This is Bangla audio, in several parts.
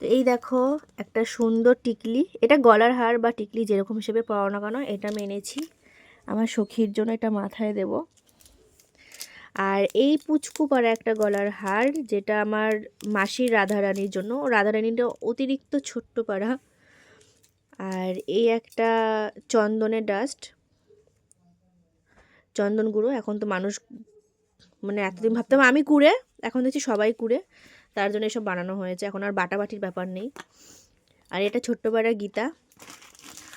তো এই দেখো একটা সুন্দর টিকলি, এটা গলার হার বা টিকলি যেরকম হিসেবে পরাও না কেন, এটা আমি এনেছি আমার সখীর জন্য, এটা মাথায় দেব। আর এই পুচকু পাড়া একটা গলার হার, যেটা আমার মাসির রাধারানীর জন্য, রাধারানীটা অতিরিক্ত ছোট্ট পাড়া। আর এই একটা চন্দনের ডাস্ট, চন্দন গুঁড়ো। এখন তো মানুষ মানে এতদিন ভাবতাম আমি কুড়ে, এখন দেখছি সবাই কুড়ে, তার জন্য এসব বানানো হয়েছে, এখন আর বাটাবাটির ব্যাপার নেই। আর এটা ছোট্ট পাড়া গীতা,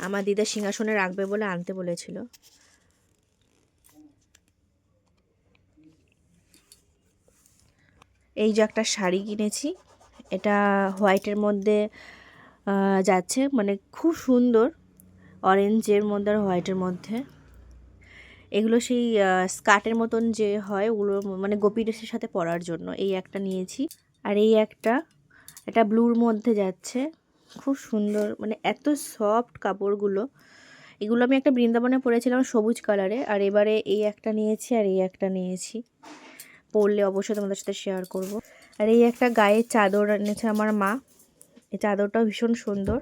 আমার দিদা সিংহাসনে রাখবে বলে আনতে বলেছিল। এই যে একটা শাড়ি কিনেছি, এটা হোয়াইটের মধ্যে যাচ্ছে, মানে খুব সুন্দর, অরেঞ্জের মধ্যে আর হোয়াইটের মধ্যে। এগুলো সেই স্কার্টের মতন যে হয়, ওগুলো মানে গোপী ড্রেসের সাথে পরার জন্য এই একটা নিয়েছি। আর এই একটা, এটা ব্লুর মধ্যে যাচ্ছে, খুব সুন্দর, মানে এত সফট কাপড়গুলো। এগুলো আমি একটা বৃন্দাবনে পরেছিলাম সবুজ কালারে, আর এবারে এই একটা নিয়েছি আর এই একটা নিয়েছি, পরলে অবশ্যই তোমাদের সাথে শেয়ার করব। আর এই একটা গায়ের চাদর এনেছে আমার মা, এই চাদরটাও ভীষণ সুন্দর,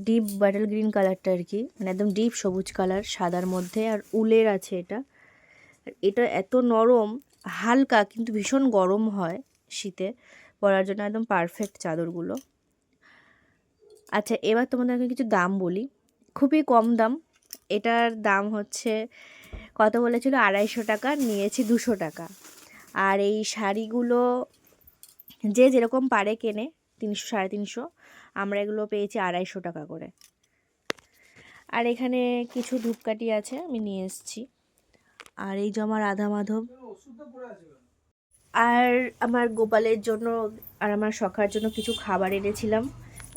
ডিপ ব্যাটল গ্রিন কালারটা আর কি, মানে একদম ডিপ সবুজ কালার সাদার মধ্যে, আর উলের আছে এটা। এটা এত নরম, হালকা, কিন্তু ভীষণ গরম হয় শীতে, পরার জন্য একদম পারফেক্ট চাদরগুলো। আচ্ছা, এবার তোমাদেরকে কিছু দাম বলি, খুবই কম দাম। এটার দাম হচ্ছে কত বলেছিল, 250 টাকা, নিয়েছি 200 টাকা। আর এই শাড়িগুলো যে যেরকম পারে কেনে, 300 350, আমরা এগুলো পেয়েছি 250 টাকা করে। আর এখানে কিছু ধূপকাঠি আছে, আমি নিয়ে এসেছি। আর এই যে আমার রাধা মাধব, আর আমার গোপালের জন্য আর আমার সখার জন্য কিছু খাবার এনেছিলাম,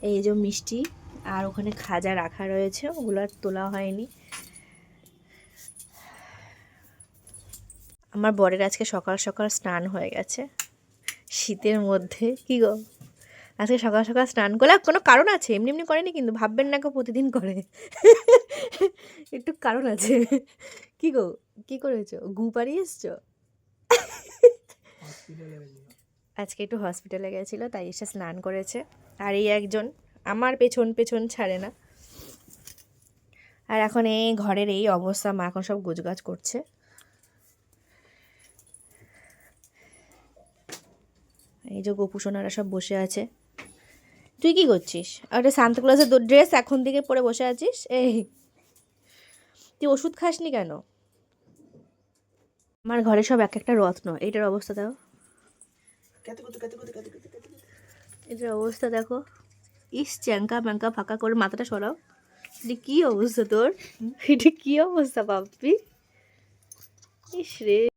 এই যে মিষ্টি, আর ওখানে খাজা রাখা রয়েছে, ওগুলো আর তোলা হয়নি। আমার বরের আজকে সকাল সকাল স্নান হয়ে গেছে শীতের মধ্যে। কি গো, আজকে সকাল সকাল স্নান করলে কোনো কারণ আছে, এমনি এমনি করেনি কিন্তু, ভাববেন না কেউ প্রতিদিন করে, একটু কারণ আছে। কি গো, কি করেছো, গু পাড়িয়ে এসছো? আজকে একটু হসপিটালে গেছিলো, তাই এসে স্নান করেছে। আর এই একজন আমার পেছন পেছন ছাড়ে না। আর এখন এই ঘরের এই অবস্থা, মা এখন সব গোছগাছ করছে। এই যে গোপুসোনারা সব বসে আছে। তুই কি করছিস? আর একটা সান্তাক্লজের ড্রেস এখন থেকে পরে বসে আছিস? এই, তুই ওষুধ খাসনি কেন? আমার ঘরে সব এক একটা রত্ন, এইটার অবস্থা দেখো, এটার অবস্থা দেখো, ইস চ্যাঙ্কা ম্যাঙ্কা ফাঁকা করে, মাথাটা সরাও। এটা কি অবস্থা তোর? এটা কি অবস্থা বাপ্পি? ইস রে।